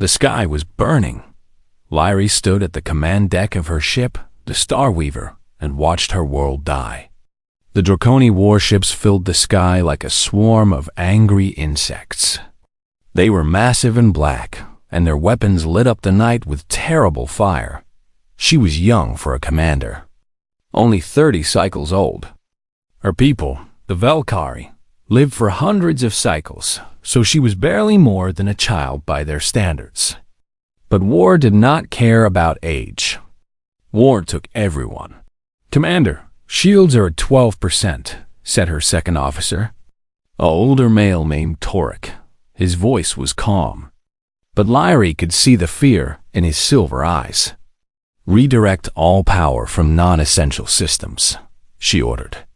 The sky was burning. Lyrie stood at the command deck of her ship, the Starweaver, and watched her world die. The Draconi warships filled the sky like a swarm of angry insects. They were massive and black, and their weapons lit up the night with terrible fire. She was young for a commander, only 30 cycles old. Her people, the Velkari, lived for hundreds of cycles, so she was barely more than a child by their standards. But War did not care about age. War took everyone. "Commander, shields are at 12%, said her second officer, an older male named Torek. His voice was calm, but Lyrie could see the fear in his silver eyes. "Redirect all power from non-essential systems," she ordered.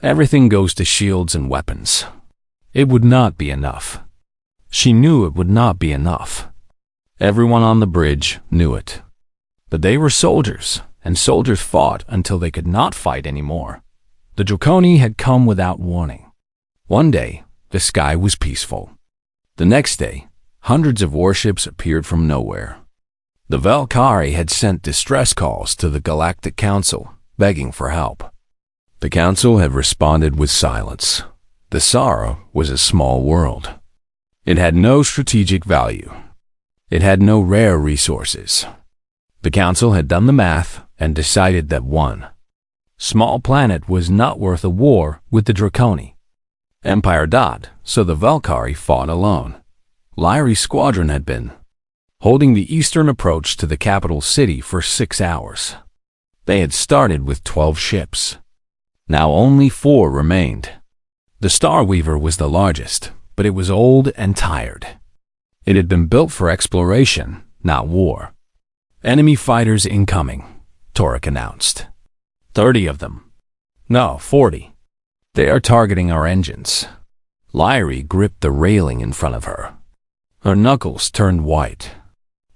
"Everything goes to shields and weapons." It would not be enough. She knew it would not be enough. Everyone on the bridge knew it. But they were soldiers, and soldiers fought until they could not fight anymore. The Draconi had come without warning. One day, the sky was peaceful. The next day, hundreds of warships appeared from nowhere. The Velkari had sent distress calls to the Galactic Council, begging for help. The Council had responded with silence. The Sara was a small world. It had no strategic value. It had no rare resources. The Council had done the math and decided that one small planet was not worth a war with the Draconi. Empire died, so the Velkari fought alone. Lyrie's squadron had been holding the eastern approach to the capital city for 6 hours. They had started with 12 ships. Now only 4 remained. The Starweaver was the largest, but it was old and tired. It had been built for exploration, not war. "Enemy fighters incoming," Torek announced. 30 of them. No, 40. "They are targeting our engines." Lyrie gripped the railing in front of her. Her knuckles turned white.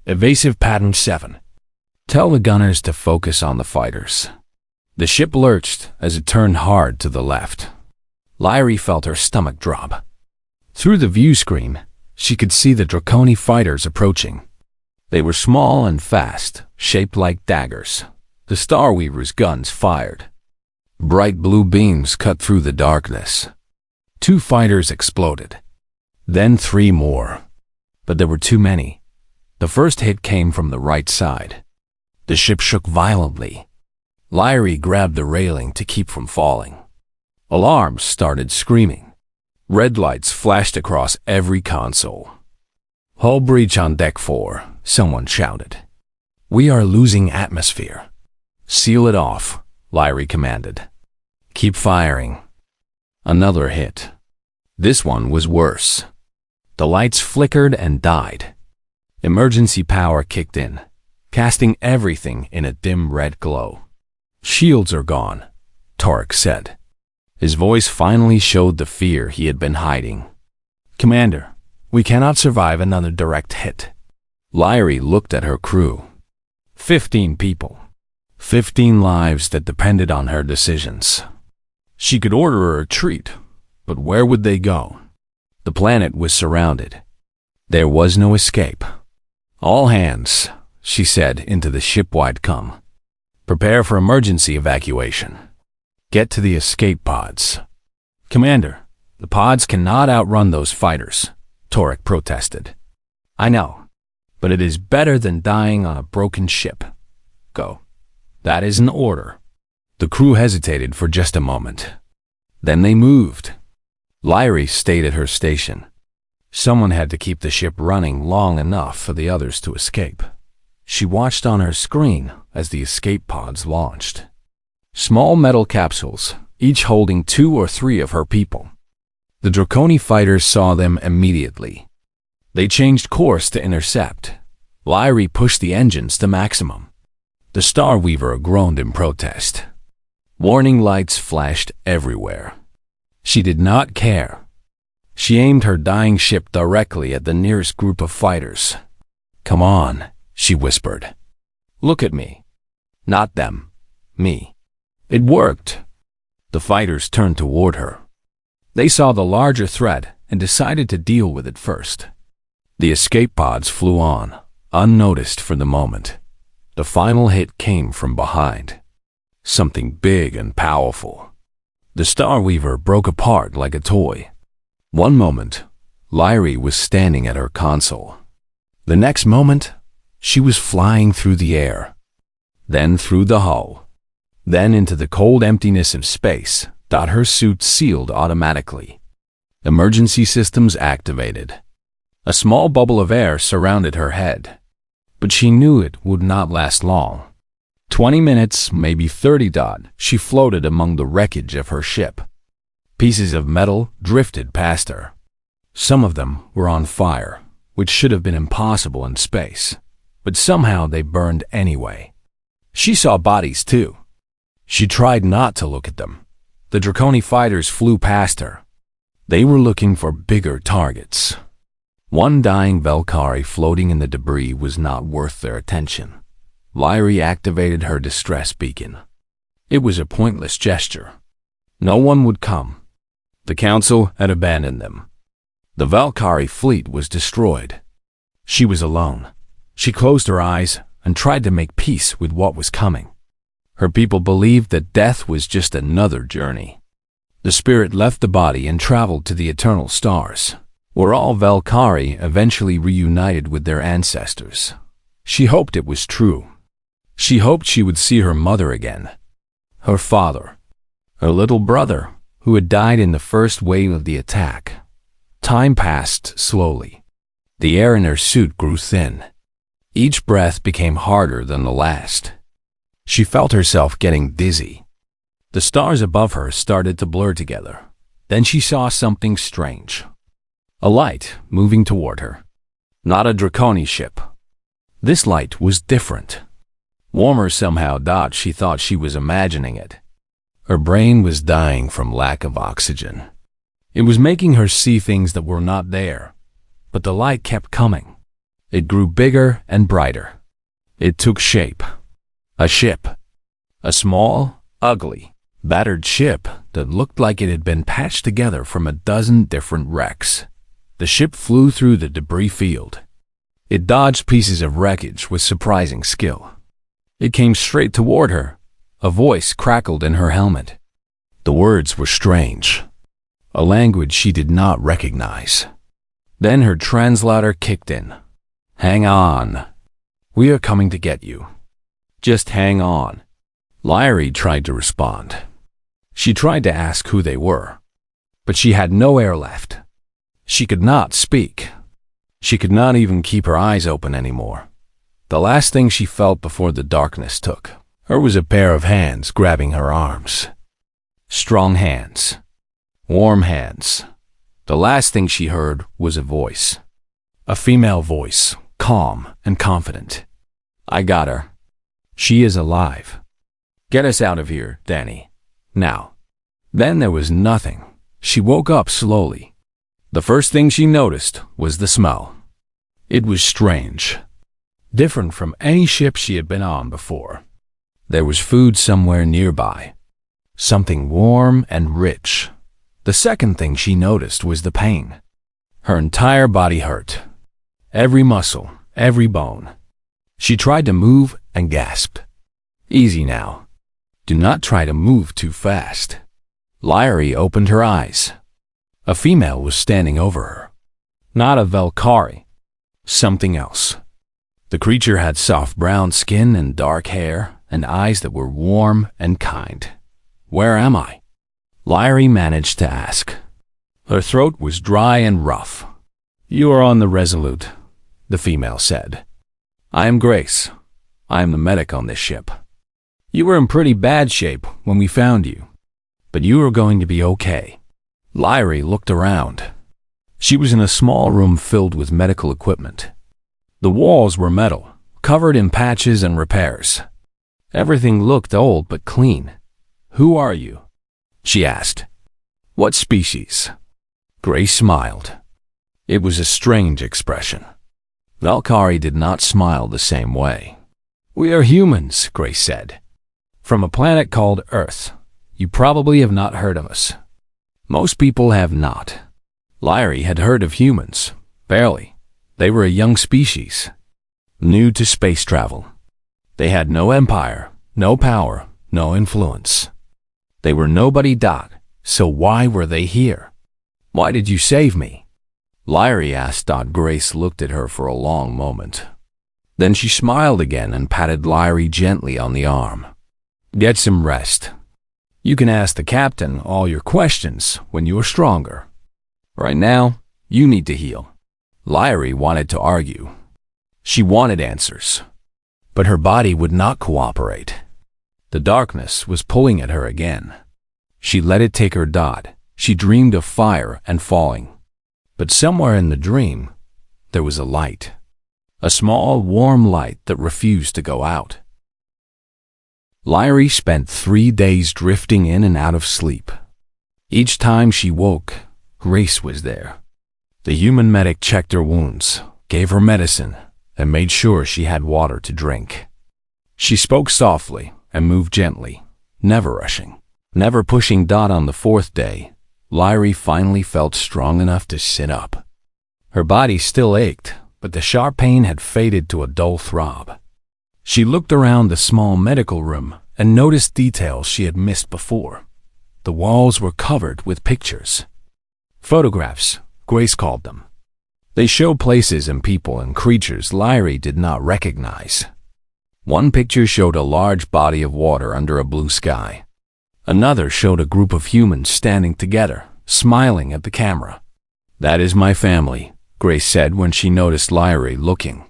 "Evasive pattern 7. Tell the gunners to focus on the fighters." The ship lurched as it turned hard to the left. Lyrie felt her stomach drop. Through the view screen, she could see the Draconi fighters approaching. They were small and fast, shaped like daggers. The Starweaver's guns fired. Bright blue beams cut through the darkness. 2 fighters exploded. Then 3 more. But there were too many. The first hit came from the right side. The ship shook violently. Lyrie grabbed the railing to keep from falling. Alarms started screaming. Red lights flashed across every console. "Hull breach on deck 4, someone shouted. "We are losing atmosphere." "Seal it off," Lyrie commanded. "Keep firing." Another hit. This one was worse. The lights flickered and died. Emergency power kicked in, casting everything in a dim red glow. "Shields are gone," Torek said. His voice finally showed the fear he had been hiding. "Commander, we cannot survive another direct hit." Lyrie looked at her crew. 15 people. 15 lives that depended on her decisions. She could order a retreat, but where would they go? The planet was surrounded. There was no escape. "All hands," she said into the ship-wide comm. "Prepare for emergency evacuation. Get to the escape pods." "Commander, the pods cannot outrun those fighters," Torek protested. "I know, but it is better than dying on a broken ship. Go." "That is an order." The crew hesitated for just a moment. Then they moved. Lyrie stayed at her station. Someone had to keep the ship running long enough for the others to escape. She watched on her screen as the escape pods launched. Small metal capsules, each holding 2 or 3 of her people. The Draconi fighters saw them immediately. They changed course to intercept. Lyrie pushed the engines to maximum. The Starweaver groaned in protest. Warning lights flashed everywhere. She did not care. She aimed her dying ship directly at the nearest group of fighters. "Come on," she whispered. "Look at me." Not them. Me. It worked. The fighters turned toward her. They saw the larger threat and decided to deal with it first. The escape pods flew on, unnoticed for the moment. The final hit came from behind. Something big and powerful. The Starweaver broke apart like a toy. One moment, Lyrie was standing at her console. The next moment, she was flying through the air. Then through the hull. Then into the cold emptiness of space. Her suit sealed automatically. Emergency systems activated. A small bubble of air surrounded her head. But she knew it would not last long. 20 minutes, maybe 30. She floated among the wreckage of her ship. Pieces of metal drifted past her. Some of them were on fire, which should have been impossible in space. But somehow they burned anyway. She saw bodies too. She tried not to look at them. The Draconi fighters flew past her. They were looking for bigger targets. One dying Valkyrie floating in the debris was not worth their attention. Lyrie activated her distress beacon. It was a pointless gesture. No one would come. The Council had abandoned them. The Valkyrie fleet was destroyed. She was alone. She closed her eyes and tried to make peace with what was coming. Her people believed that death was just another journey. The spirit left the body and traveled to the eternal stars, where all Valkyrie eventually reunited with their ancestors. She hoped it was true. She hoped she would see her mother again, her father, her little brother, who had died in the first wave of the attack. Time passed slowly. The air in her suit grew thin. Each breath became harder than the last. She felt herself getting dizzy. The stars above her started to blur together. Then she saw something strange. A light moving toward her. Not a Draconi ship. This light was different. Warmer somehow. She thought she was imagining it. Her brain was dying from lack of oxygen. It was making her see things that were not there. But the light kept coming. It grew bigger and brighter. It took shape. A ship. A small, ugly, battered ship that looked like it had been patched together from a dozen different wrecks. The ship flew through the debris field. It dodged pieces of wreckage with surprising skill. It came straight toward her. A voice crackled in her helmet. The words were strange. A language she did not recognize. Then her translator kicked in. Hang on. We are coming to get you. Just hang on. Lyrie tried to respond. She tried to ask who they were. But she had no air left. She could not speak. She could not even keep her eyes open anymore. The last thing she felt before the darkness took her was a pair of hands grabbing her arms. Strong hands. Warm hands. The last thing she heard was a voice. A female voice, calm and confident. I got her. She is alive. Get us out of here, Danny. Now. Then there was nothing. She woke up slowly. The first thing she noticed was the smell. It was strange. Different from any ship she had been on before. There was food somewhere nearby. Something warm and rich. The second thing she noticed was the pain. Her entire body hurt. Every muscle, every bone. She tried to move and gasped. Easy now. Do not try to move too fast. Lyrie opened her eyes. A female was standing over her. Not a Valkyrie. Something else. The creature had soft brown skin and dark hair and eyes that were warm and kind. Where am I? Lyrie managed to ask. Her throat was dry and rough. You are on the Resolute, the female said. I am Grace. I am the medic on this ship. You were in pretty bad shape when we found you, but you are going to be okay. Lyrie looked around. She was in a small room filled with medical equipment. The walls were metal, covered in patches and repairs. Everything looked old but clean. Who are you? She asked. What species? Grace smiled. It was a strange expression. Valkyrie did not smile the same way. We are humans, Grace said. From a planet called Earth. You probably have not heard of us. Most people have not. Lyrie had heard of humans. Barely. They were a young species, new to space travel. They had no empire, no power, no influence. They were nobody. So why were they here? Why did you save me? Lyrie asked. Grace looked at her for a long moment. Then she smiled again and patted Lyrie gently on the arm. Get some rest. You can ask the captain all your questions when you are stronger. Right now, you need to heal. Lyrie wanted to argue. She wanted answers. But her body would not cooperate. The darkness was pulling at her again. She let it take her. She dreamed of fire and falling. But somewhere in the dream, there was a light. A small, warm light that refused to go out. Lyrie spent 3 days drifting in and out of sleep. Each time she woke, Grace was there. The human medic checked her wounds, gave her medicine, and made sure she had water to drink. She spoke softly and moved gently, never rushing, never pushing. On the 4th day, Lyrie finally felt strong enough to sit up. Her body still ached, but the sharp pain had faded to a dull throb. She looked around the small medical room and noticed details she had missed before. The walls were covered with pictures. Photographs, Grace called them. They showed places and people and creatures Lyrie did not recognize. One picture showed a large body of water under a blue sky. Another showed a group of humans standing together, smiling at the camera. That is my family, Grace said when she noticed Lyrie looking.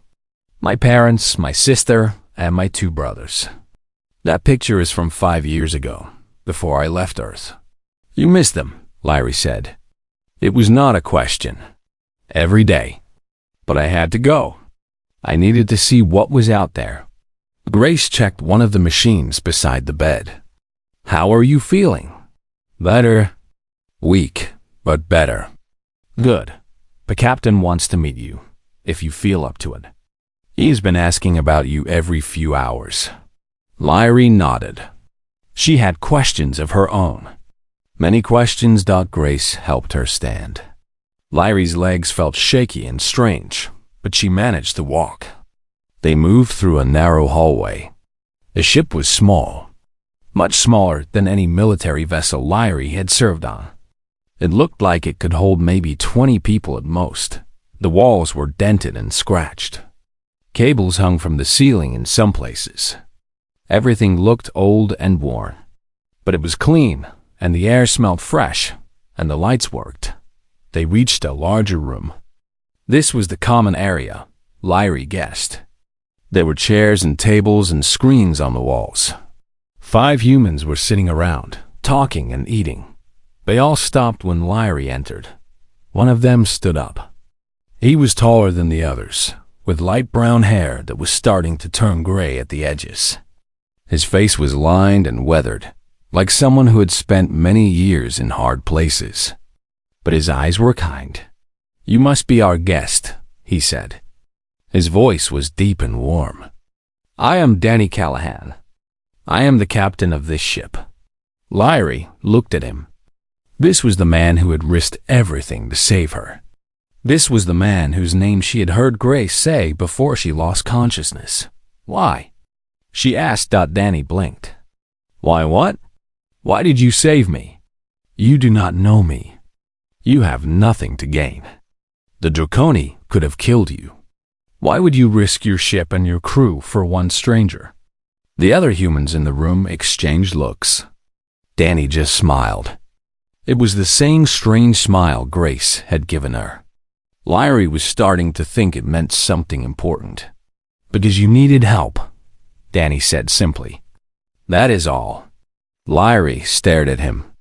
My parents, my sister, and my 2 brothers. That picture is from 5 years ago, before I left Earth. You missed them, Lyrie said. It was not a question. Every day. But I had to go. I needed to see what was out there. Grace checked one of the machines beside the bed. How are you feeling? Better. Weak, but better. Good. The captain wants to meet you, if you feel up to it. He's been asking about you every few hours. Lyrie nodded. She had questions of her own. Many questions. Grace helped her stand. Lyrie's legs felt shaky and strange, but she managed to walk. They moved through a narrow hallway. The ship was small, much smaller than any military vessel Lyrie had served on. It looked like it could hold maybe 20 people at most. The walls were dented and scratched. Cables hung from the ceiling in some places. Everything looked old and worn. But it was clean, and the air smelled fresh, and the lights worked. They reached a larger room. This was the common area, Lyrie guessed. There were chairs and tables and screens on the walls. 5 humans were sitting around, talking and eating. They all stopped when Lyrie entered. One of them stood up. He was taller than the others, with light brown hair that was starting to turn gray at the edges. His face was lined and weathered, like someone who had spent many years in hard places. But his eyes were kind. You must be our guest, he said. His voice was deep and warm. I am Danny Callahan. I am the captain of this ship. Lyrie looked at him. This was the man who had risked everything to save her. This was the man whose name she had heard Grace say before she lost consciousness. Why? She asked. Danny blinked. Why what? Why did you save me? You do not know me. You have nothing to gain. The Draconi could have killed you. Why would you risk your ship and your crew for one stranger? The other humans in the room exchanged looks. Danny just smiled. It was the same strange smile Grace had given her. Lyrie was starting to think it meant something important. Because you needed help, Danny said simply. That is all. Lyrie stared at him.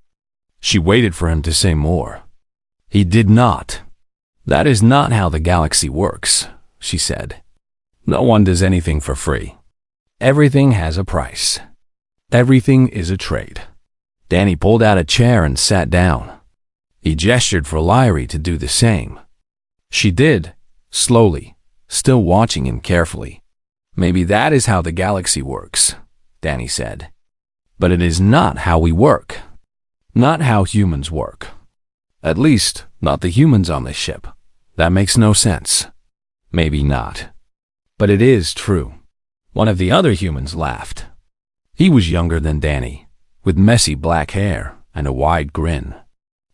She waited for him to say more. He did not. That is not how the galaxy works, she said. No one does anything for free. Everything has a price. Everything is a trade. Danny pulled out a chair and sat down. He gestured for Lyrie to do the same. She did, slowly, still watching him carefully. Maybe that is how the galaxy works, Danny said. But it is not how we work. Not how humans work. At least, not the humans on this ship. That makes no sense. Maybe not. But it is true. One of the other humans laughed. He was younger than Danny, with messy black hair and a wide grin.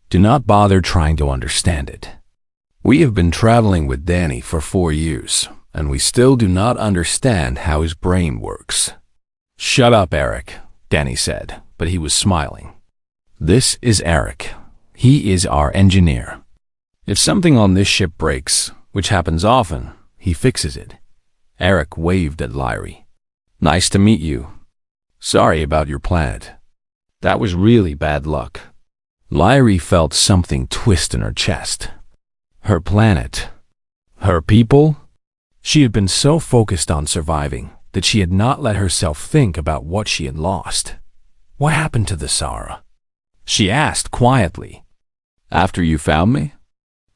Do not bother trying to understand it. We have been traveling with Danny for 4 years, and we still do not understand how his brain works. Shut up, Eric, Danny said, but he was smiling. This is Eric. He is our engineer. If something on this ship breaks, which happens often, he fixes it. Eric waved at Lyrie. Nice to meet you. Sorry about your planet. That was really bad luck. Lyrie felt something twist in her chest. Her planet. Her people? She had been so focused on surviving that she had not let herself think about what she had lost. What happened to the Sara? She asked quietly. After you found me?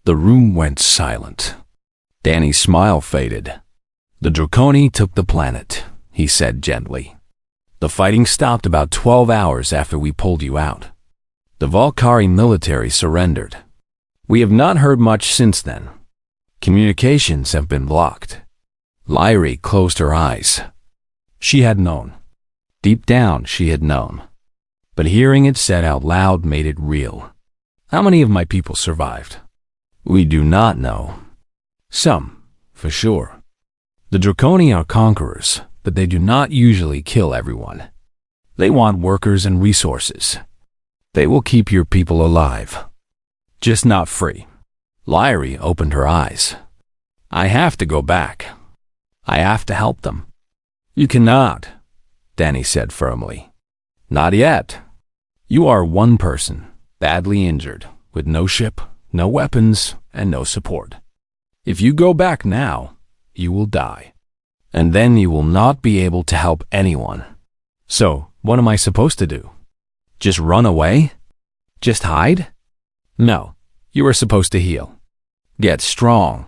The room went silent. Danny's smile faded. The Draconi took the planet, he said gently. The fighting stopped about 12 hours after we pulled you out. The Valkyrie military surrendered. We have not heard much since then. Communications have been blocked. Lyrie closed her eyes. She had known. Deep down, she had known. But hearing it said out loud made it real. How many of my people survived? We do not know. Some, for sure. The Draconi are conquerors, but they do not usually kill everyone. They want workers and resources. They will keep your people alive. Just not free. Lyrie opened her eyes. I have to go back. I have to help them. You cannot, Danny said firmly. Not yet. You are one person, badly injured, with no ship, no weapons, and no support. If you go back now, you will die. And then you will not be able to help anyone. So, what am I supposed to do? Just run away? Just hide? No, you are supposed to heal. Get strong.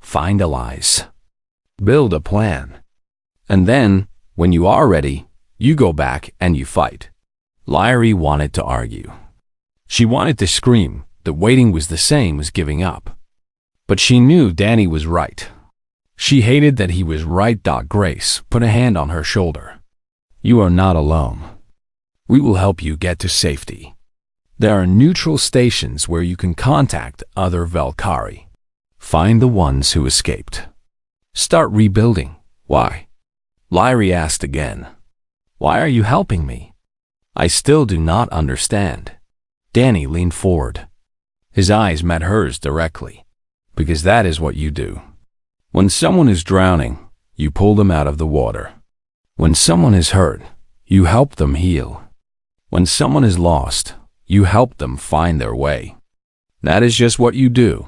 Find allies. Build a plan. And then, when you are ready, you go back and you fight. Lyrie wanted to argue. She wanted to scream that waiting was the same as giving up. But she knew Danny was right. She hated that he was right. Grace put a hand on her shoulder. You are not alone. We will help you get to safety. There are neutral stations where you can contact other Valkyrie. Find the ones who escaped. Start rebuilding. Why? Lyrie asked again. Why are you helping me? I still do not understand. Danny leaned forward. His eyes met hers directly. Because that is what you do. When someone is drowning, you pull them out of the water. When someone is hurt, you help them heal. When someone is lost, you help them find their way. That is just what you do.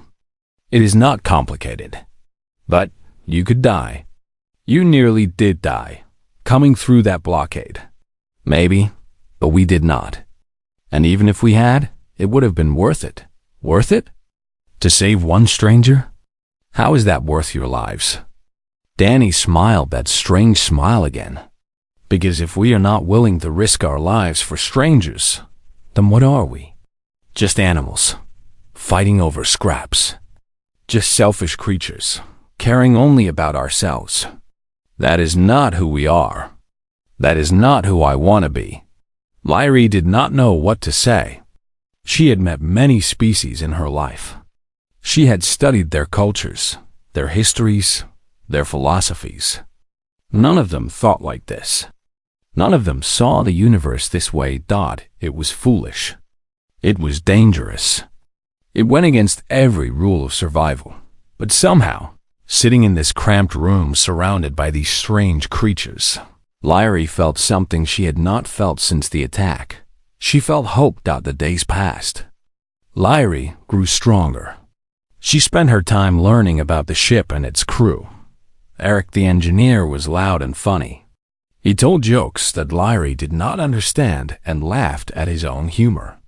It is not complicated. But you could die. You nearly did die, coming through that blockade. Maybe, but we did not. And even if we had, it would have been worth it. Worth it? To save one stranger? How is that worth your lives? Danny smiled that strange smile again. Because if we are not willing to risk our lives for strangers, then what are we? Just animals, fighting over scraps. Just selfish creatures, caring only about ourselves. That is not who we are. That is not who I want to be. Lyrie did not know what to say. She had met many species in her life. She had studied their cultures, their histories, their philosophies. None of them thought like this. None of them saw the universe this way. It was foolish. It was dangerous. It went against every rule of survival. But somehow, sitting in this cramped room surrounded by these strange creatures, Lyrie felt something she had not felt since the attack. She felt hope. The days passed. Lyrie grew stronger. She spent her time learning about the ship and its crew. Eric the engineer was loud and funny. He told jokes that Lyrie did not understand and laughed at his own humor.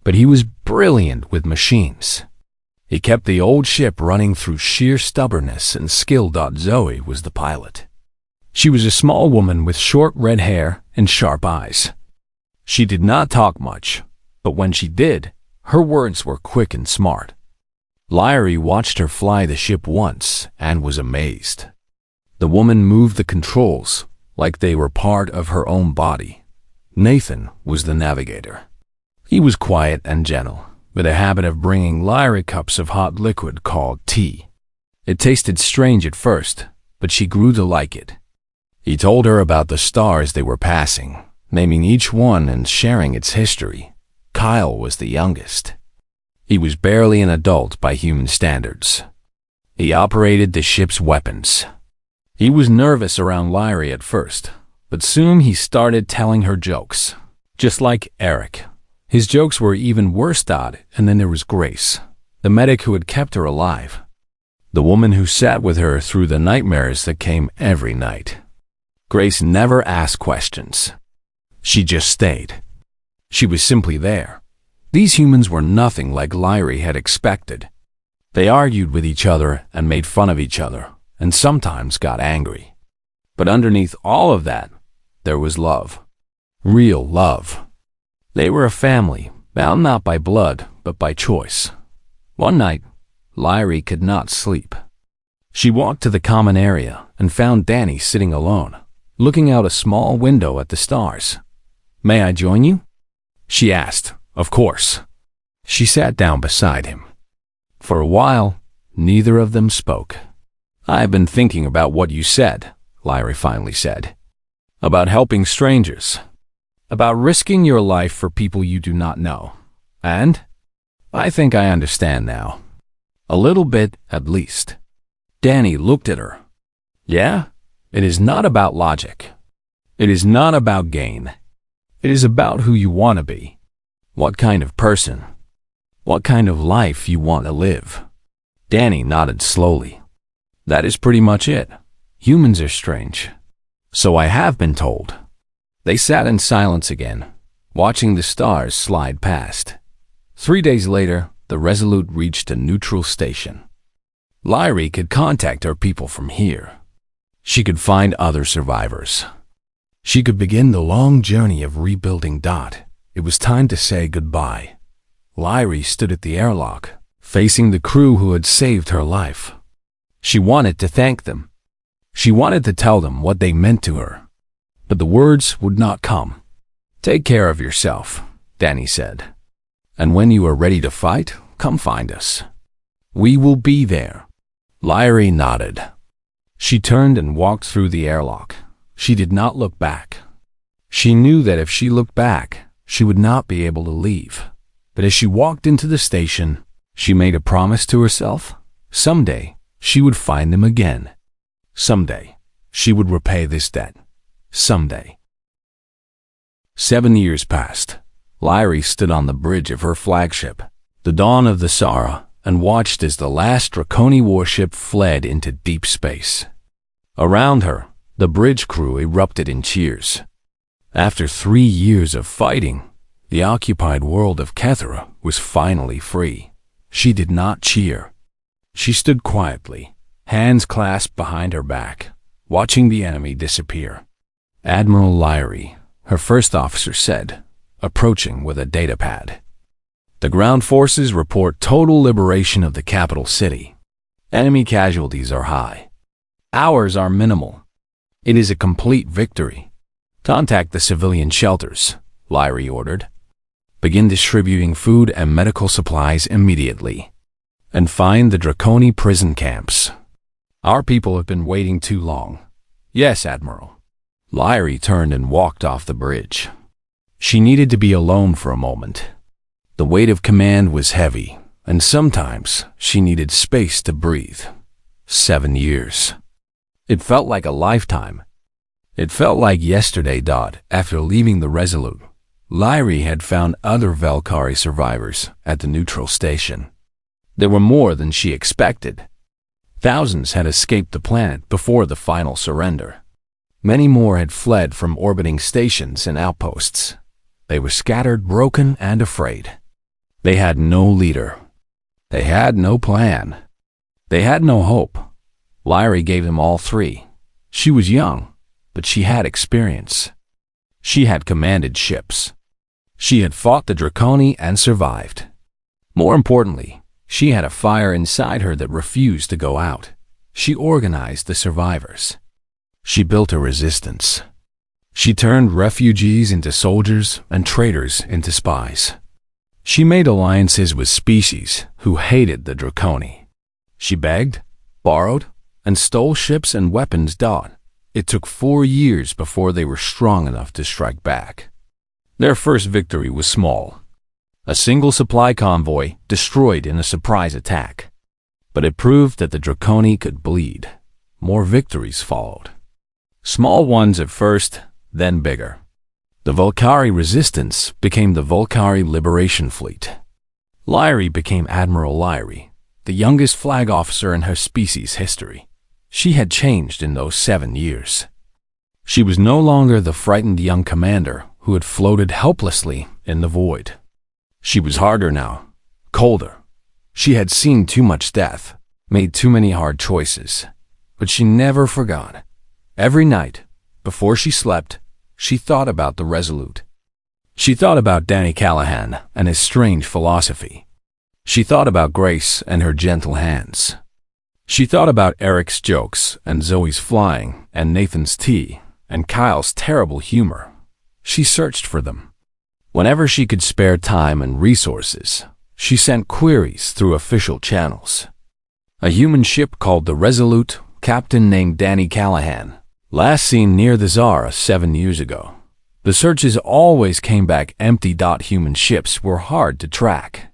But he was brilliant with machines. He kept the old ship running through sheer stubbornness and skill. Zoe was the pilot. She was a small woman with short red hair and sharp eyes. She did not talk much, but when she did, her words were quick and smart. Lyrie watched her fly the ship once and was amazed. The woman moved the controls like they were part of her own body. Nathan was the navigator. He was quiet and gentle, with a habit of bringing Lyrie cups of hot liquid called tea. It tasted strange at first, but she grew to like it. He told her about the stars they were passing, naming each one and sharing its history. Kyle was the youngest. He was barely an adult by human standards. He operated the ship's weapons. He was nervous around Lyrie at first, but soon he started telling her jokes. Just like Eric. His jokes were even worse. And then there was Grace, the medic who had kept her alive. The woman who sat with her through the nightmares that came every night. Grace never asked questions. She just stayed. She was simply there. These humans were nothing like Lyrie had expected. They argued with each other and made fun of each other, and sometimes got angry. But underneath all of that, there was love. Real love. They were a family, bound not by blood, but by choice. One night, Lyrie could not sleep. She walked to the common area and found Danny sitting alone, looking out a small window at the stars. "May I join you?" she asked. Of course. She sat down beside him. For a while, neither of them spoke. "I've been thinking about what you said," Lyrie finally said. "About helping strangers. About risking your life for people you do not know. And I think I understand now. A little bit, at least." Danny looked at her. "Yeah? It is not about logic. It is not about gain. It is about who you want to be. What kind of person. What kind of life you want to live." Danny nodded slowly. "That is pretty much it. Humans are strange. So I have been told." They sat in silence again, watching the stars slide past. 3 days later, the Resolute reached a neutral station. Lyrie could contact her people from here. She could find other survivors. She could begin the long journey of rebuilding. It was time to say goodbye. Lyrie stood at the airlock, facing the crew who had saved her life. She wanted to thank them. She wanted to tell them what they meant to her. But the words would not come. "Take care of yourself," Danny said. "And when you are ready to fight, come find us. We will be there." Lyrie nodded. She turned and walked through the airlock. She did not look back. She knew that if she looked back, she would not be able to leave. But as she walked into the station, she made a promise to herself. Someday, she would find them again. Someday, she would repay this debt. Someday. 7 years passed. Lyrie stood on the bridge of her flagship, the Dawn of the Sara, and watched as the last Draconi warship fled into deep space. Around her, the bridge crew erupted in cheers. After 3 years of fighting, the occupied world of Kethera was finally free. She did not cheer. She stood quietly, hands clasped behind her back, watching the enemy disappear. Admiral Lyrie, her first officer, said, approaching with a datapad. "The ground forces report total liberation of the capital city. Enemy casualties are high. Ours are minimal. It is a complete victory. Contact the civilian shelters," Lyrie ordered. "Begin distributing food and medical supplies immediately. And find the Draconi prison camps. Our people have been waiting too long." "Yes, Admiral." Lyrie turned and walked off the bridge. She needed to be alone for a moment. The weight of command was heavy, and sometimes she needed space to breathe. 7 years. It felt like a lifetime. It felt like yesterday. After leaving the Resolute, Lyrie had found other Valkyrie survivors at the neutral station. There were more than she expected. Thousands had escaped the planet before the final surrender. Many more had fled from orbiting stations and outposts. They were scattered, broken, and afraid. They had no leader. They had no plan. They had no hope. Lyrie gave them all 3. She was young, but she had experience. She had commanded ships. She had fought the Draconi and survived. More importantly, She had a fire inside her that refused to go out. She organized the survivors. She built a resistance. She turned refugees into soldiers and traitors into spies. She made alliances with species who hated the Draconi. She begged, borrowed, and stole ships and weapons. It took 4 years before they were strong enough to strike back. Their first victory was small. A single supply convoy destroyed in a surprise attack. But it proved that the Draconi could bleed. More victories followed. Small ones at first, then bigger. The Volcari resistance became the Volcari Liberation Fleet. Lyri became Admiral Lyri, the youngest flag officer in her species' history. She had changed in those 7 years. She was no longer the frightened young commander who had floated helplessly in the void. She was harder now, colder. She had seen too much death, made too many hard choices, but she never forgot. Every night, before she slept, she thought about the Resolute. She thought about Danny Callahan and his strange philosophy. She thought about Grace and her gentle hands. She thought about Eric's jokes and Zoe's flying and Nathan's tea and Kyle's terrible humor. She searched for them. Whenever she could spare time and resources, she sent queries through official channels. A human ship called the Resolute, captain named Danny Callahan, last seen near the Zara 7 years ago. The searches always came back empty. Human ships were hard to track.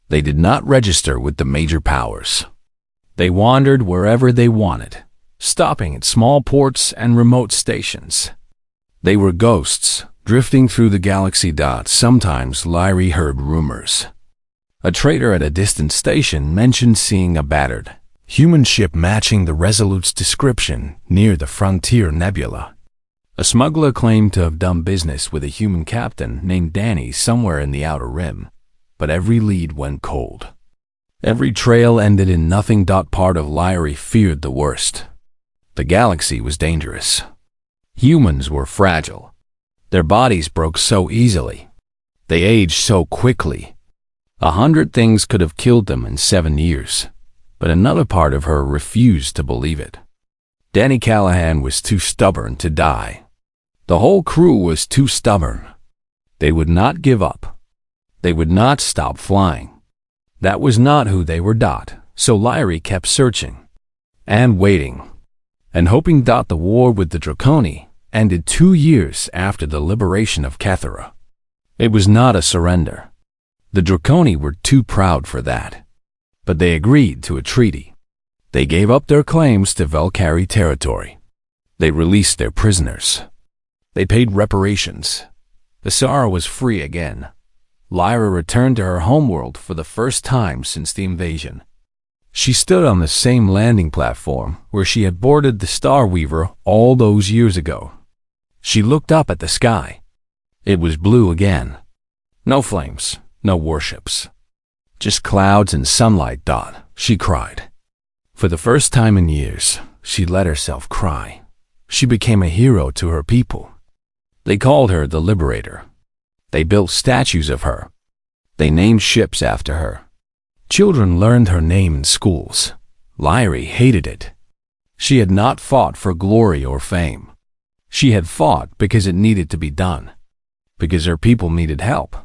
They did not register with the major powers. They wandered wherever they wanted, stopping at small ports and remote stations. They were ghosts, drifting through the galaxy. Sometimes Lyri heard rumors. A trader at a distant station mentioned seeing a battered human ship matching the Resolute's description near the Frontier Nebula. A smuggler claimed to have done business with a human captain named Danny somewhere in the Outer Rim, but every lead went cold. Every trail ended in nothing. Part of Lyri feared the worst. The galaxy was dangerous. Humans were fragile. Their bodies broke so easily. They aged so quickly. 100 things could have killed them in 7 years, but another part of her refused to believe it. Danny Callahan was too stubborn to die. The whole crew was too stubborn. They would not give up. They would not stop flying. That was not who they were. So Lyri kept searching and waiting and hoping. The war with the Draconi ended 2 years after the liberation of Kethera. It was not a surrender. The Draconi were too proud for that. But they agreed to a treaty. They gave up their claims to Volcari territory. They released their prisoners. They paid reparations. The Zara was free again. Lyra returned to her homeworld for the first time since the invasion. She stood on the same landing platform where she had boarded the Starweaver all those years ago. She looked up at the sky. It was blue again. No flames, no warships. Just clouds and sunlight. She cried. For the first time in years, she let herself cry. She became a hero to her people. They called her the Liberator. They built statues of her. They named ships after her. Children learned her name in schools. Lyri hated it. She had not fought for glory or fame. She had fought because it needed to be done. Because her people needed help.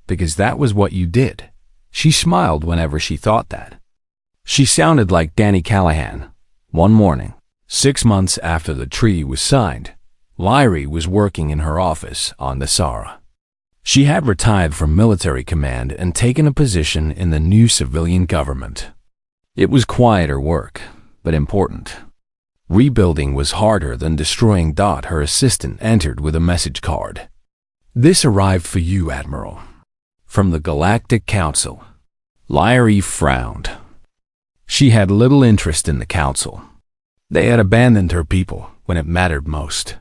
Because that was what you did. She smiled whenever she thought that. She sounded like Danny Callahan. One morning, 6 months after the treaty was signed, Lyri was working in her office on the Zara. She had retired from military command and taken a position in the new civilian government. It was quieter work, but important. Rebuilding was harder than destroying. Her assistant entered with a message card. "This arrived for you, Admiral. From the Galactic Council." Lyri frowned. She had little interest in the council. They had abandoned her people when it mattered most.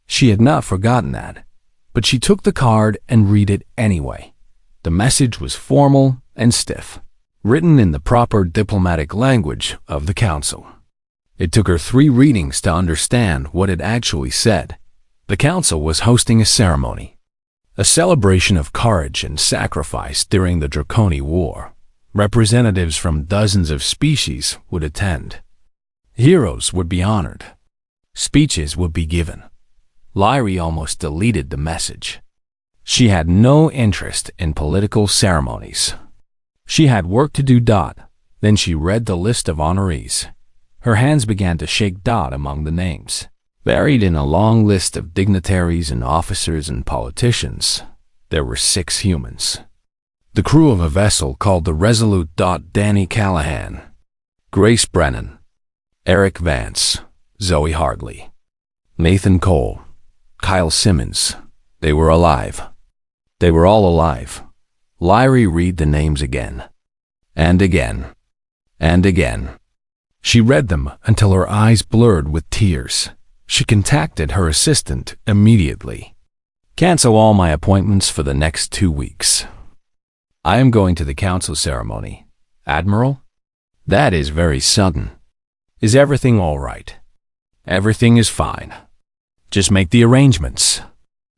She had not forgotten that, but she took the card and read it anyway. The message was formal and stiff, written in the proper diplomatic language of the council. It took her 3 readings to understand what it actually said. The council was hosting a ceremony, a celebration of courage and sacrifice during the Draconi War. Representatives from dozens of species would attend. Heroes would be honored. Speeches would be given. Lyrie almost deleted the message. She had no interest in political ceremonies. She had work to do. Then she read the list of honorees. Her hands began to shake. Among the names, buried in a long list of dignitaries and officers and politicians, there were 6 humans. The crew of a vessel called the Resolute. Danny Callahan, Grace Brennan, Eric Vance, Zoe Hartley, Nathan Cole, Kyle Simmons. They were alive. They were all alive. Lyrie read the names again. And again. And again. She read them until her eyes blurred with tears. She contacted her assistant immediately. Cancel all my appointments for the next 2 weeks. I am going to the council ceremony. Admiral? That is very sudden. Is everything all right? Everything is fine. Just make the arrangements.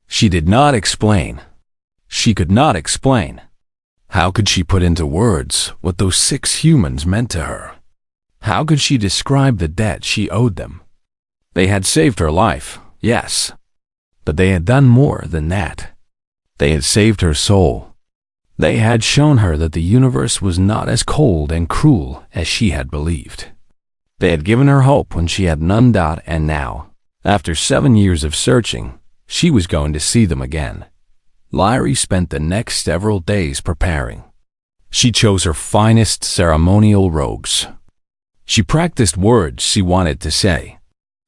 She did not explain. She could not explain. How could she put into words what those 6 humans meant to her? How could she describe the debt she owed them? They had saved her life, yes. But they had done more than that. They had saved her soul. They had shown her that the universe was not as cold and cruel as she had believed. They had given her hope when she had none. And now, after 7 years of searching, she was going to see them again. Lyrie spent the next several days preparing. She chose her finest ceremonial robes. She practiced words she wanted to say.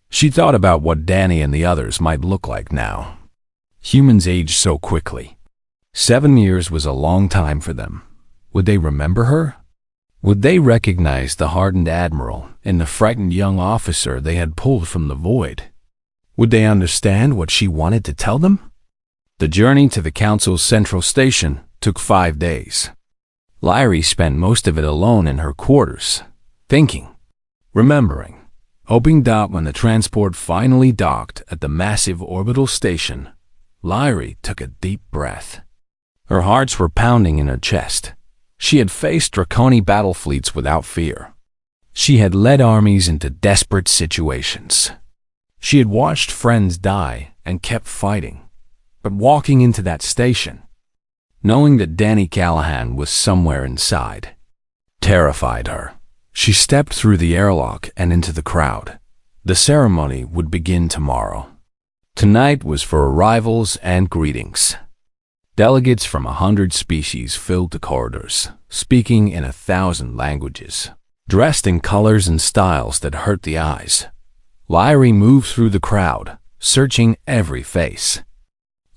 She thought about what Danny and the others might look like now. Humans age so quickly. 7 years was a long time for them. Would they remember her? Would they recognize the hardened admiral and the frightened young officer they had pulled from the void? Would they understand what she wanted to tell them? The journey to the council's central station took 5 days. Lyrie spent most of it alone in her quarters, thinking, remembering, hoping. When the transport finally docked at the massive orbital station, Lyrie took a deep breath. Her hearts were pounding in her chest. She had faced Draconi battle fleets without fear. She had led armies into desperate situations. She had watched friends die and kept fighting. But walking into that station, knowing that Danny Callahan was somewhere inside, terrified her. She stepped through the airlock and into the crowd. The ceremony would begin tomorrow. Tonight was for arrivals and greetings. Delegates from 100 species filled the corridors, speaking in 1,000 languages, dressed in colors and styles that hurt the eyes. Lyrie moved through the crowd, searching every face,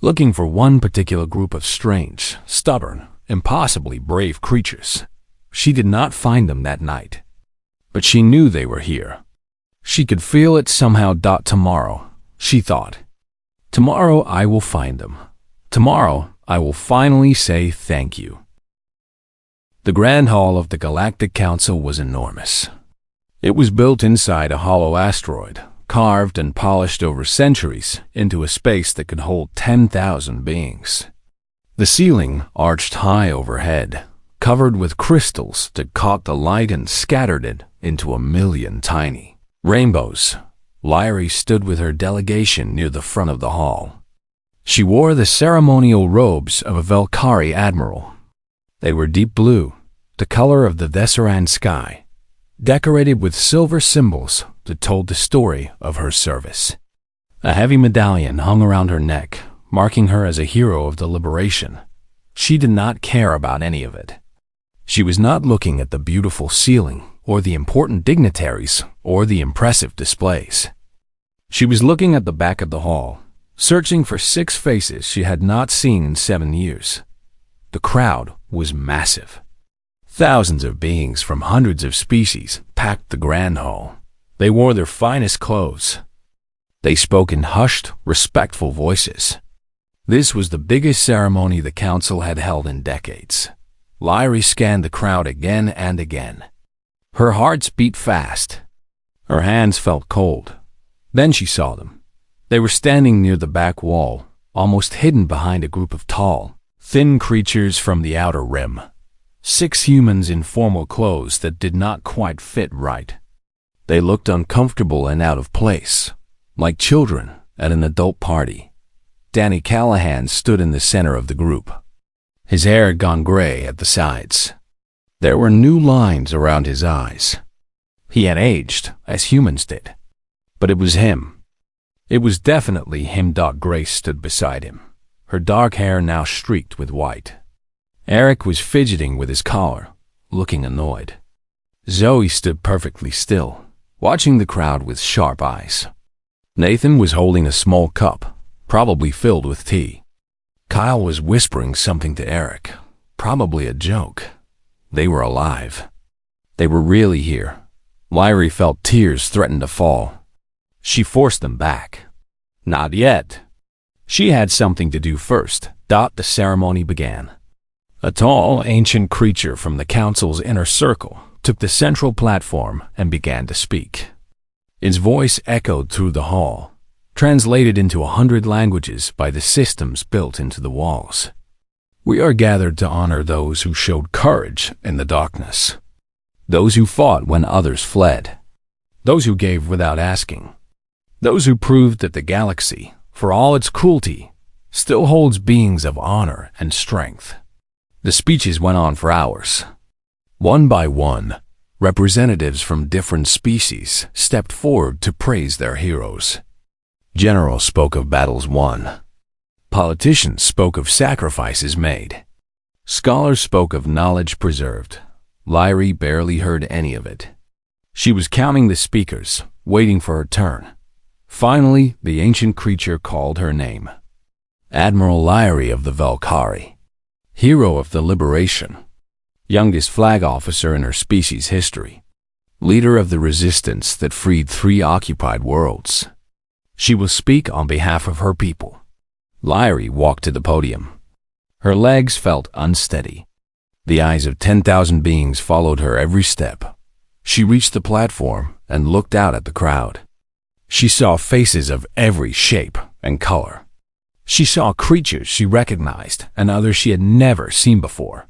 looking for one particular group of strange, stubborn, impossibly brave creatures. She did not find them that night, but she knew they were here. She could feel it somehow. Tomorrow, she thought. Tomorrow I will find them. Tomorrow I will finally say thank you. The Grand Hall of the Galactic Council was enormous. It was built inside a hollow asteroid, carved and polished over centuries into a space that could hold 10,000 beings. The ceiling arched high overhead, covered with crystals that caught the light and scattered it into 1,000,000 tiny rainbows. Lyrie stood with her delegation near the front of the hall. She wore the ceremonial robes of a Velkari admiral. They were deep blue, the color of the Thessaran sky, decorated with silver symbols that told the story of her service. A heavy medallion hung around her neck, marking her as a hero of the liberation. She did not care about any of it. She was not looking at the beautiful ceiling or the important dignitaries or the impressive displays. She was looking at the back of the hall, searching for 6 faces she had not seen in 7 years. The crowd was massive. Thousands of beings from hundreds of species packed the grand hall. They wore their finest clothes. They spoke in hushed, respectful voices. This was the biggest ceremony the council had held in decades. Lyrie scanned the crowd again and again. Her heart beat fast. Her hands felt cold. Then she saw them. They were standing near the back wall, almost hidden behind a group of tall, thin creatures from the outer rim. 6 humans in formal clothes that did not quite fit right. They looked uncomfortable and out of place, like children at an adult party. Danny Callahan stood in the center of the group. His hair had gone gray at the sides. There were new lines around his eyes. He had aged, as humans did. But it was him. It was definitely him. Grace stood beside him, her dark hair now streaked with white. Eric was fidgeting with his collar, looking annoyed. Zoe stood perfectly still, watching the crowd with sharp eyes. Nathan was holding a small cup, probably filled with tea. Kyle was whispering something to Eric, probably a joke. They were alive. They were really here. Lyrie felt tears threaten to fall. She forced them back. Not yet. She had something to do first. The ceremony began. A tall, ancient creature from the council's inner circle took the central platform and began to speak. Its voice echoed through the hall, translated into 100 languages by the systems built into the walls. We are gathered to honor those who showed courage in the darkness, those who fought when others fled, those who gave without asking, those who proved that the galaxy, for all its cruelty, still holds beings of honor and strength. The speeches went on for hours. One by one, representatives from different species stepped forward to praise their heroes. Generals spoke of battles won. Politicians spoke of sacrifices made. Scholars spoke of knowledge preserved. Lyrie barely heard any of it. She was counting the speakers, waiting for her turn. Finally, the ancient creature called her name. Admiral Lyrie of the Valkyrie, hero of the Liberation, youngest flag officer in her species' history, leader of the resistance that freed 3 occupied worlds. She will speak on behalf of her people. Lyrie walked to the podium. Her legs felt unsteady. The eyes of 10,000 beings followed her every step. She reached the platform and looked out at the crowd. She saw faces of every shape and color. She saw creatures she recognized and others she had never seen before.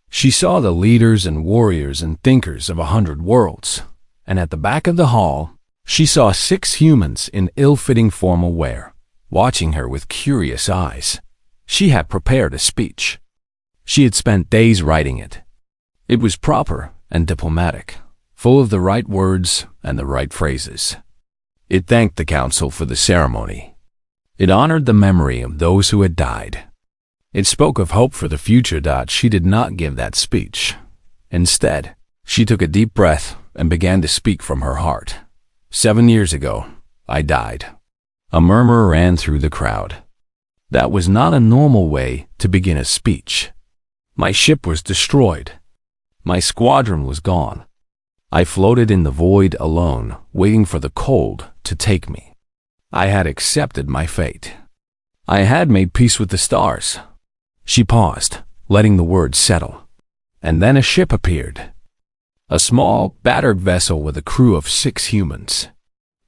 She saw the leaders and warriors and thinkers of 100 worlds, and at the back of the hall, she saw 6 humans in ill-fitting formal wear, watching her with curious eyes. She had prepared a speech. She had spent days writing it. It was proper and diplomatic, full of the right words and the right phrases. It thanked the council for the ceremony. It honored the memory of those who had died. It spoke of hope for the future. She did not give that speech. Instead, she took a deep breath and began to speak from her heart. 7 years ago, I died. A murmur ran through the crowd. That was not a normal way to begin a speech. My ship was destroyed. My squadron was gone. I floated in the void alone, waiting for the cold to take me. I had accepted my fate. I had made peace with the stars. She paused, letting the words settle. And then a ship appeared. A small, battered vessel with a crew of 6 humans.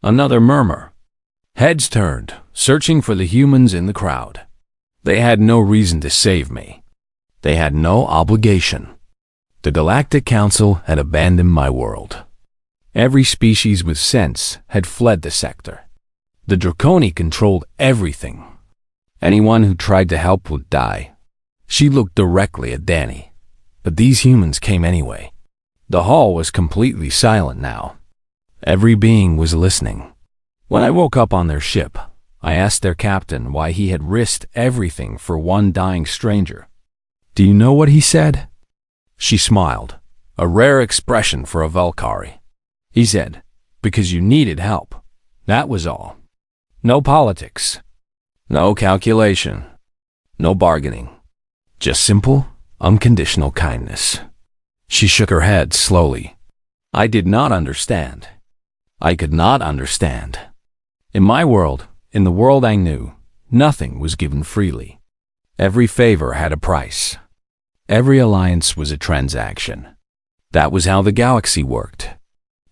Another murmur. Heads turned, searching for the humans in the crowd. They had no reason to save me. They had no obligation. The Galactic Council had abandoned my world. Every species with sense had fled the sector. The Draconi controlled everything. Anyone who tried to help would die. She looked directly at Danny, but these humans came anyway. The hall was completely silent now. Every being was listening. When I woke up on their ship, I asked their captain why he had risked everything for one dying stranger. Do you know what he said? She smiled, a rare expression for a Valkyrie. He said, because you needed help. That was all. No politics. No calculation. No bargaining. Just simple, unconditional kindness. She shook her head slowly. I did not understand. I could not understand. In my world, in the world I knew, nothing was given freely. Every favor had a price. Every alliance was a transaction. That was how the galaxy worked.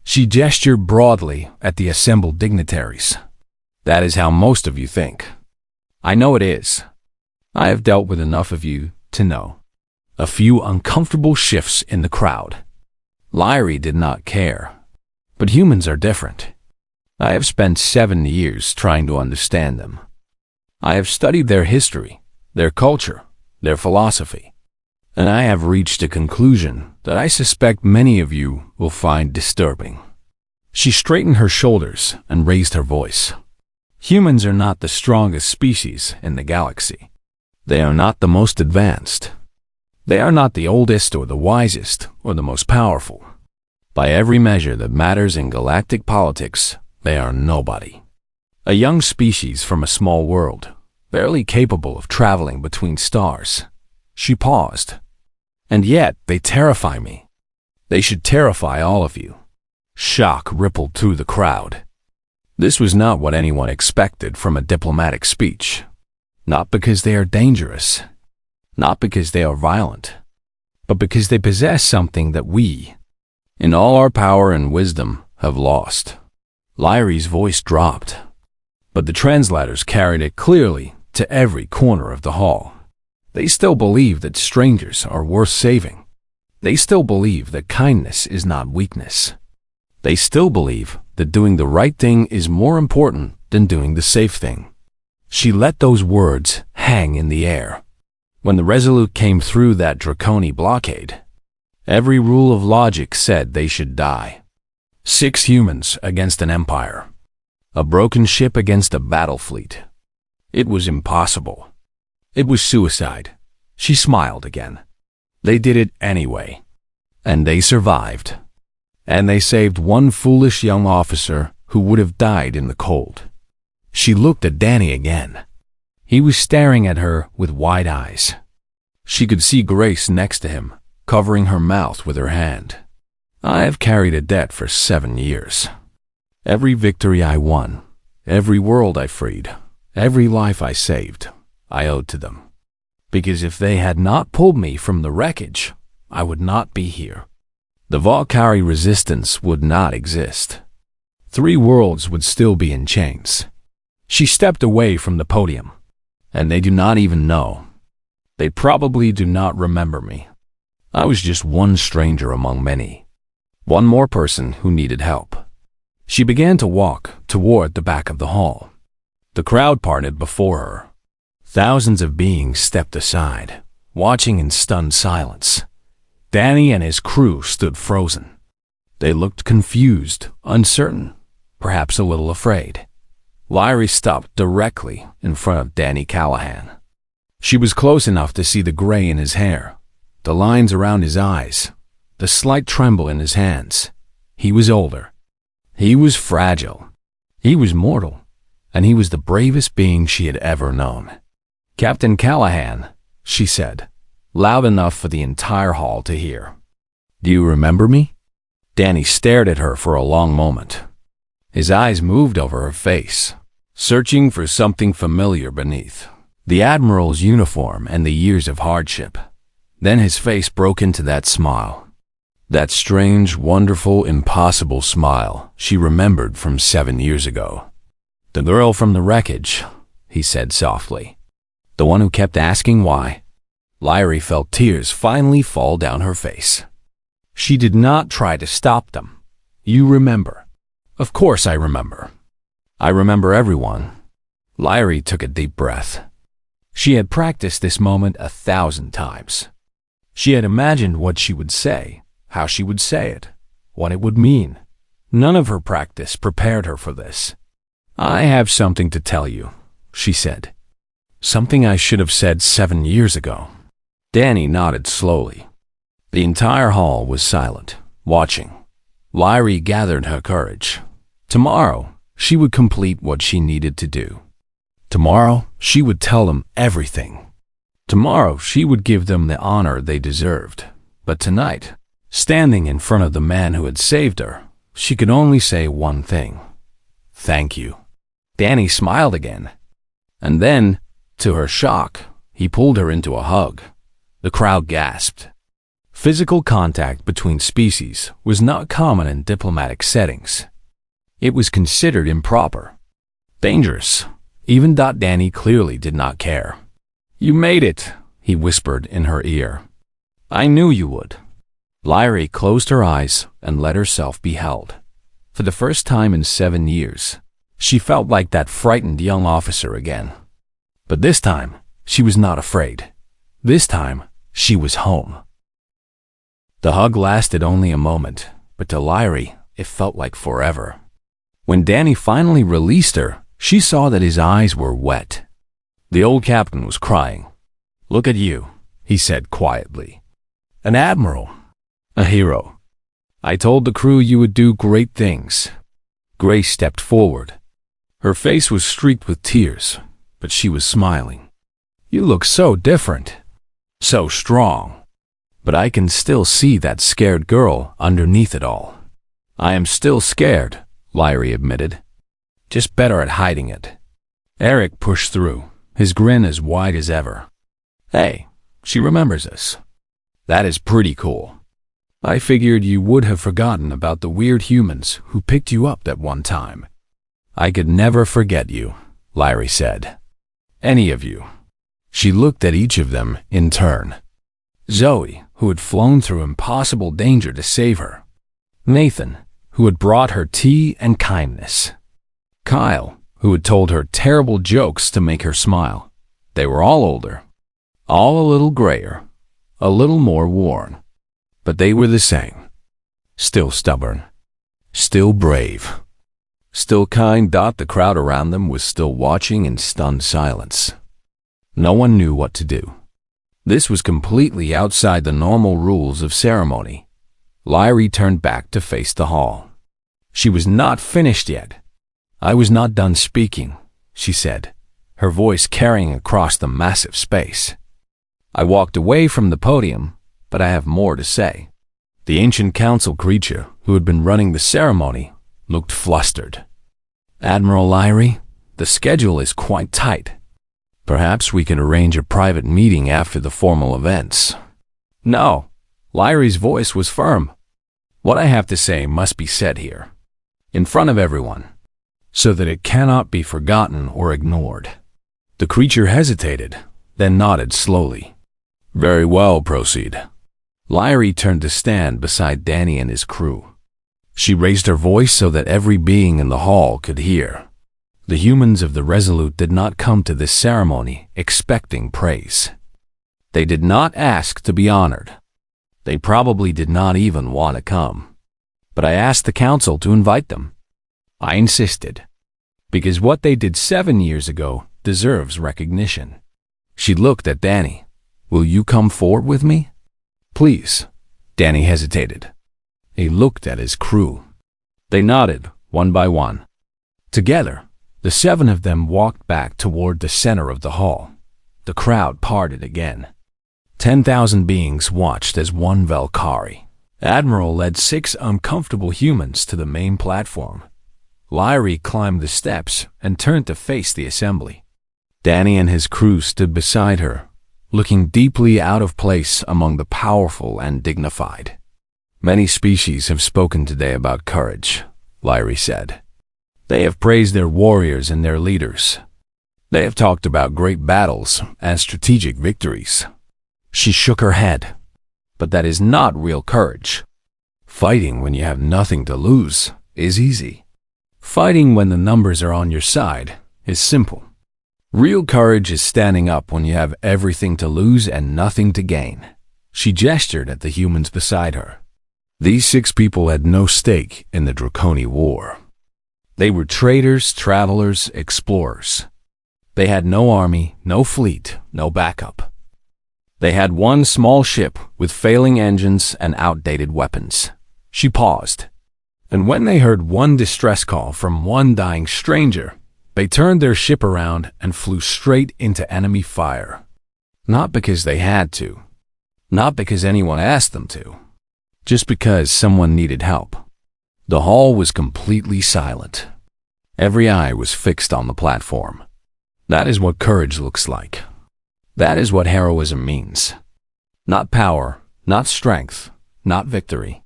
She gestured broadly at the assembled dignitaries. That is how most of you think. I know it is. I have dealt with enough of you to know. A few uncomfortable shifts in the crowd. Lyrie did not care. But humans are different. I have spent 7 years trying to understand them. I have studied their history, their culture, their philosophy, and I have reached a conclusion that I suspect many of you will find disturbing. She straightened her shoulders and raised her voice. Humans are not the strongest species in the galaxy. They are not the most advanced. They are not the oldest or the wisest or the most powerful. By every measure that matters in galactic politics, they are nobody. A young species from a small world, barely capable of traveling between stars. She paused. And yet, they terrify me. They should terrify all of you. Shock rippled through the crowd. This was not what anyone expected from a diplomatic speech. Not because they are dangerous. Not because they are violent. But because they possess something that we, in all our power and wisdom, have lost. Lyrie's voice dropped, but the translators carried it clearly to every corner of the hall. They still believe that strangers are worth saving. They still believe that kindness is not weakness. They still believe that doing the right thing is more important than doing the safe thing. She let those words hang in the air. When the Resolute came through that draconic blockade, every rule of logic said they should die. 6 humans against an empire. A broken ship against a battle fleet. It was impossible. It was suicide. She smiled again. They did it anyway. And they survived. And they saved one foolish young officer who would have died in the cold. She looked at Danny again. He was staring at her with wide eyes. She could see Grace next to him, covering her mouth with her hand. I have carried a debt for 7 years. Every victory I won, every world I freed, every life I saved, I owed to them. Because if they had not pulled me from the wreckage, I would not be here. The Valkyrie resistance would not exist. 3 worlds would still be in chains. She stepped away from the podium, and they do not even know. They probably do not remember me. I was just one stranger among many. One more person who needed help. She began to walk toward the back of the hall. The crowd parted before her. Thousands of beings stepped aside, watching in stunned silence. Danny and his crew stood frozen. They looked confused, uncertain, perhaps a little afraid. Lyrie stopped directly in front of Danny Callahan. She was close enough to see the gray in his hair, the lines around his eyes, the slight tremble in his hands. He was older. He was fragile. He was mortal. And he was the bravest being she had ever known. "Captain Callahan," she said, loud enough for the entire hall to hear. "Do you remember me?" Danny stared at her for a long moment. His eyes moved over her face, searching for something familiar beneath. The Admiral's uniform and the years of hardship. Then his face broke into that smile. That strange, wonderful, impossible smile she remembered from 7 years ago. "The girl from the wreckage," he said softly. "The one who kept asking why." Lyrie felt tears finally fall down her face. She did not try to stop them. "You remember." "Of course I remember. I remember everyone." Lyrie took a deep breath. She had practiced this moment 1,000 times. She had imagined what she would say, how she would say it, what it would mean. None of her practice prepared her for this. "I have something to tell you," she said. "Something I should have said 7 years ago." Danny nodded slowly. The entire hall was silent, watching. Lyrie gathered her courage. Tomorrow, she would complete what she needed to do. Tomorrow, she would tell them everything. Tomorrow, she would give them the honor they deserved. But tonight, standing in front of the man who had saved her, she could only say one thing. "Thank you." Danny smiled again. And then, to her shock, he pulled her into a hug. The crowd gasped. Physical contact between species was not common in diplomatic settings. It was considered improper. Dangerous. Even Danny clearly did not care. "You made it," he whispered in her ear. I knew you would. Lyrie closed her eyes and let herself be held. For the first time in 7 years, she felt like that frightened young officer again. But this time, she was not afraid. This time, she was home. The hug lasted only a moment, but to Lyrie, it felt like forever. When Danny finally released her, she saw that his eyes were wet. The old captain was crying. "Look at you," he said quietly. "An admiral. A hero. I told the crew you would do great things." Grace stepped forward. Her face was streaked with tears, but she was smiling. "You look so different. So strong. But I can still see that scared girl underneath it all." "I am still scared," Lyrie admitted. "Just better at hiding it." Eric pushed through, his grin as wide as ever. "Hey, she remembers us. That is pretty cool. I figured you would have forgotten about the weird humans who picked you up that one time." "I could never forget you," Lyrie said. "Any of you." She looked at each of them in turn. Zoe, who had flown through impossible danger to save her. Nathan, who had brought her tea and kindness. Kyle, who had told her terrible jokes to make her smile. They were all older, all a little grayer, a little more worn. But they were the same. Still stubborn. Still brave. Still kind. The crowd around them was still watching in stunned silence. No one knew what to do. This was completely outside the normal rules of ceremony. Lyrie turned back to face the hall. She was not finished yet. "I was not done speaking," she said, her voice carrying across the massive space. "I walked away from the podium, but I have more to say." The ancient council creature, who had been running the ceremony, looked flustered. "Admiral Lyrie, the schedule is quite tight. Perhaps we can arrange a private meeting after the formal events." "No," Lyrie's voice was firm. "What I have to say must be said here, in front of everyone, so that it cannot be forgotten or ignored." The creature hesitated, then nodded slowly. "Very well, proceed." Lyrie turned to stand beside Danny and his crew. She raised her voice so that every being in the hall could hear. The humans of the Resolute did not come to this ceremony expecting praise. They did not ask to be honored. They probably did not even want to come. But I asked the council to invite them. I insisted. Because what they did 7 years ago deserves recognition. She looked at Danny. "Will you come forward with me?" "Please." Danny hesitated. He looked at his crew. They nodded, one by one. Together, the 7 of them walked back toward the center of the hall. The crowd parted again. 10,000 beings watched as one Valkyrie Admiral led 6 uncomfortable humans to the main platform. Lyrie climbed the steps and turned to face the assembly. Danny and his crew stood beside her, looking deeply out of place among the powerful and dignified. "Many species have spoken today about courage," Lyrie said. "They have praised their warriors and their leaders. They have talked about great battles and strategic victories." She shook her head. "But that is not real courage. Fighting when you have nothing to lose is easy. Fighting when the numbers are on your side is simple. Real courage is standing up when you have everything to lose and nothing to gain." She gestured at the humans beside her. These 6 people had no stake in the HFY War. They were traders, travelers, explorers. They had no army, no fleet, no backup. They had one small ship with failing engines and outdated weapons. She paused. And when they heard one distress call from one dying stranger, they turned their ship around and flew straight into enemy fire. Not because they had to. Not because anyone asked them to. Just because someone needed help. The hall was completely silent. Every eye was fixed on the platform. That is what courage looks like. That is what heroism means. Not power, not strength, not victory.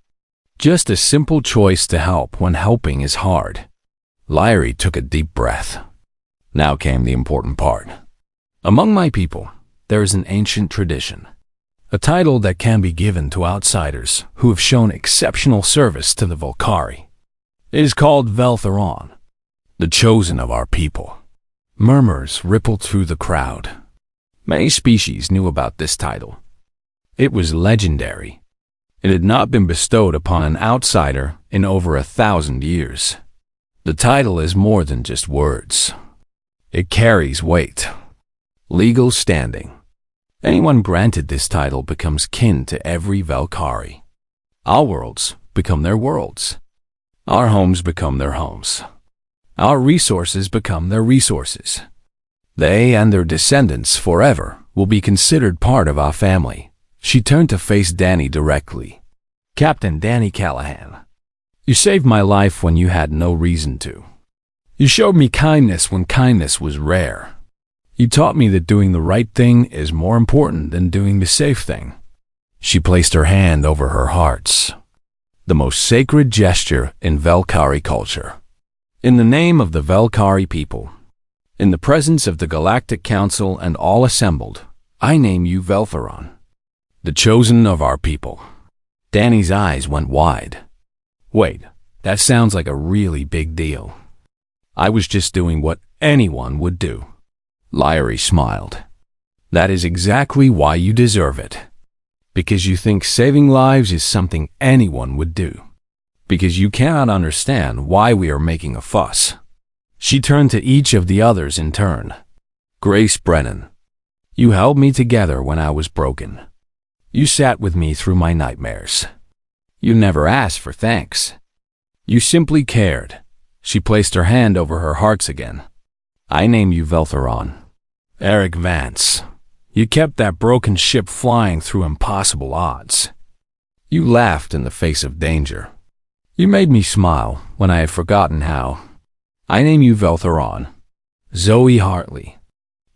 Just a simple choice to help when helping is hard. Lyrie took a deep breath. Now came the important part. Among my people, there is an ancient tradition. a title that can be given to outsiders who have shown exceptional service to the Valkyrie. It is called Veltheron, the chosen of our people. Murmurs rippled through the crowd. Many species knew about this title. It was legendary. It had not been bestowed upon an outsider in over 1,000 years. The title is more than just words. It carries weight, legal standing. Anyone granted this title becomes kin to every Valkyrie. Our worlds become their worlds. Our homes become their homes. Our resources become their resources. They and their descendants forever will be considered part of our family. She turned to face Danny directly. Captain Danny Callahan, you saved my life when you had no reason to. You showed me kindness when kindness was rare. You taught me that doing the right thing is more important than doing the safe thing. She placed her hand over her hearts, the most sacred gesture in Valkyrie culture. In the name of the Valkyrie people, in the presence of the Galactic Council and all assembled, I name you Veltheron, the chosen of our people. Danny's eyes went wide. Wait, that sounds like a really big deal. I was just doing what anyone would do. Lyrie smiled. That is exactly why you deserve it. Because you think saving lives is something anyone would do. Because you cannot understand why we are making a fuss. She turned to each of the others in turn. Grace Brennan, you held me together when I was broken. You sat with me through my nightmares. You never asked for thanks. You simply cared. She placed her hand over her hearts again. I name you Veltheron. Eric Vance, you kept that broken ship flying through impossible odds. You laughed in the face of danger. You made me smile when I had forgotten how. I name you Veltheron. Zoe Hartley,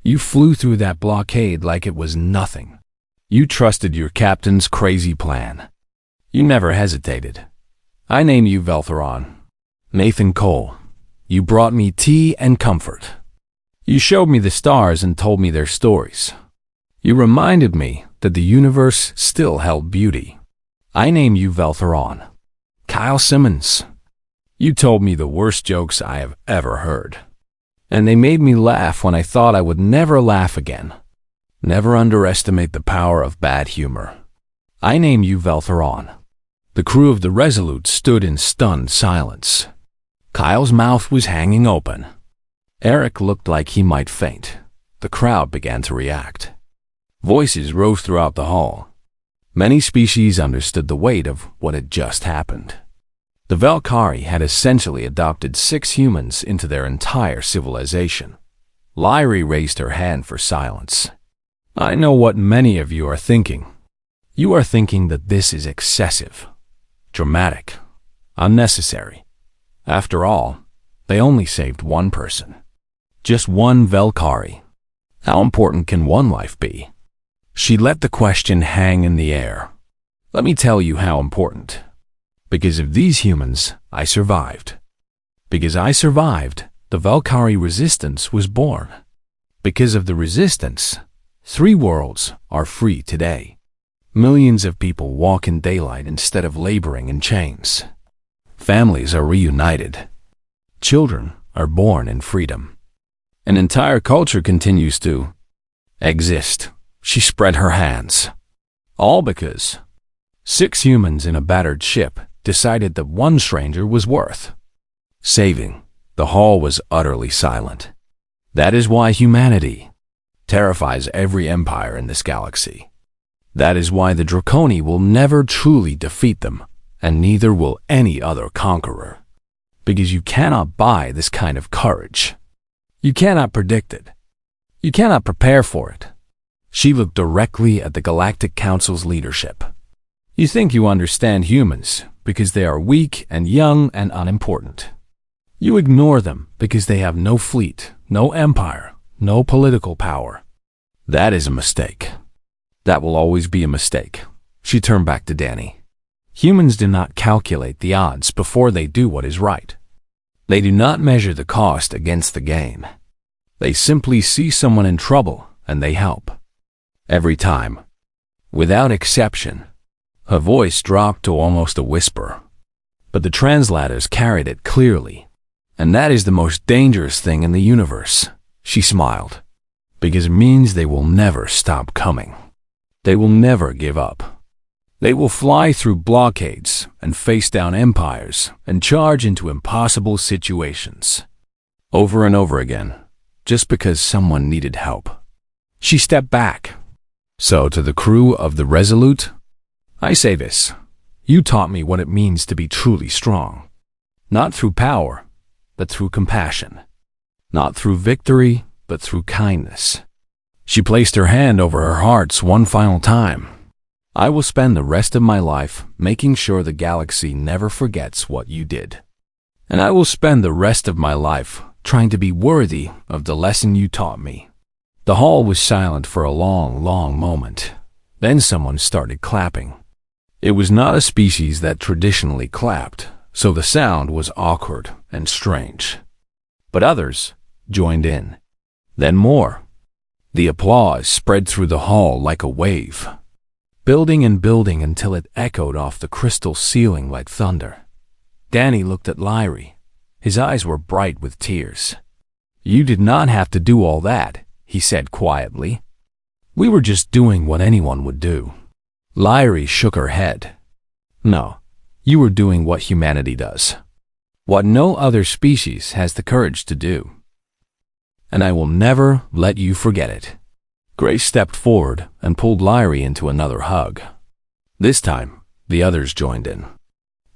you flew through that blockade like it was nothing. You trusted your captain's crazy plan. You never hesitated. I name you Veltheron. Nathan Cole, you brought me tea and comfort. You showed me the stars and told me their stories. You reminded me that the universe still held beauty. I name you Veltheron. Kyle Simmons, you told me the worst jokes I have ever heard. And they made me laugh when I thought I would never laugh again. Never underestimate the power of bad humor. I name you Veltheron. The crew of the Resolute stood in stunned silence. Kyle's mouth was hanging open. Eric looked like he might faint. The crowd began to react. Voices rose throughout the hall. Many species understood the weight of what had just happened. The Valkyrie had essentially adopted 6 humans into their entire civilization. Lyrie raised her hand for silence. I know what many of you are thinking. You are thinking that this is excessive, dramatic, unnecessary. After all, they only saved one person. Just one Valkyrie. How important can one life be? She let the question hang in the air. Let me tell you how important. Because of these humans, I survived. Because I survived, the Valkyrie resistance was born. Because of the resistance, 3 worlds are free today. Millions of people walk in daylight instead of laboring in chains. Families are reunited. Children are born in freedom. An entire culture continues to exist. She spread her hands. All because 6 humans in a battered ship decided that one stranger was worth saving. The hall was utterly silent. That is why humanity terrifies every empire in this galaxy. That is why the Draconi will never truly defeat them, and neither will any other conqueror. Because you cannot buy this kind of courage. You cannot predict it. You cannot prepare for it. She looked directly at the Galactic Council's leadership. You think you understand humans because they are weak and young and unimportant. You ignore them because they have no fleet, no empire, no political power. That is a mistake. That will always be a mistake. She turned back to Danny. Humans do not calculate the odds before they do what is right. They do not measure the cost against the gain. They simply see someone in trouble and they help. Every time. Without exception. Her voice dropped to almost a whisper. But the translators carried it clearly. And that is the most dangerous thing in the universe, she smiled. Because it means they will never stop coming. They will never give up. They will fly through blockades and face down empires and charge into impossible situations. Over and over again, just because someone needed help. She stepped back. So to the crew of the Resolute, I say this. You taught me what it means to be truly strong. Not through power, but through compassion. Not through victory, but through kindness. She placed her hand over her hearts one final time. I will spend the rest of my life making sure the galaxy never forgets what you did. And I will spend the rest of my life trying to be worthy of the lesson you taught me. The hall was silent for a long, long moment. Then someone started clapping. It was not a species that traditionally clapped, so the sound was awkward and strange. But others joined in. Then more. The applause spread through the hall like a wave, building and building until it echoed off the crystal ceiling like thunder. Danny looked at Lyrie. His eyes were bright with tears. You did not have to do all that, he said quietly. We were just doing what anyone would do. Lyrie shook her head. No, you were doing what humanity does. What no other species has the courage to do. And I will never let you forget it. Grace stepped forward and pulled Lyrie into another hug. This time, the others joined in.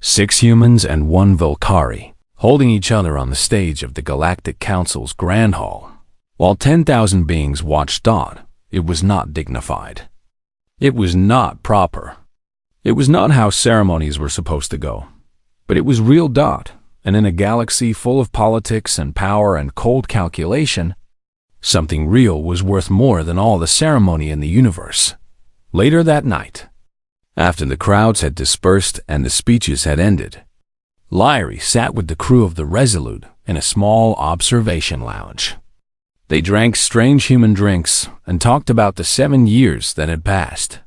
6 humans and 1 Volcari, holding each other on the stage of the Galactic Council's Grand Hall. While 10,000 beings watched on, it was not dignified. It was not proper. It was not how ceremonies were supposed to go. But it was real dot, and in a galaxy full of politics and power and cold calculation, something real was worth more than all the ceremony in the universe. Later that night, after the crowds had dispersed and the speeches had ended, Lyrie sat with the crew of the Resolute in a small observation lounge. They drank strange human drinks and talked about the 7 years that had passed.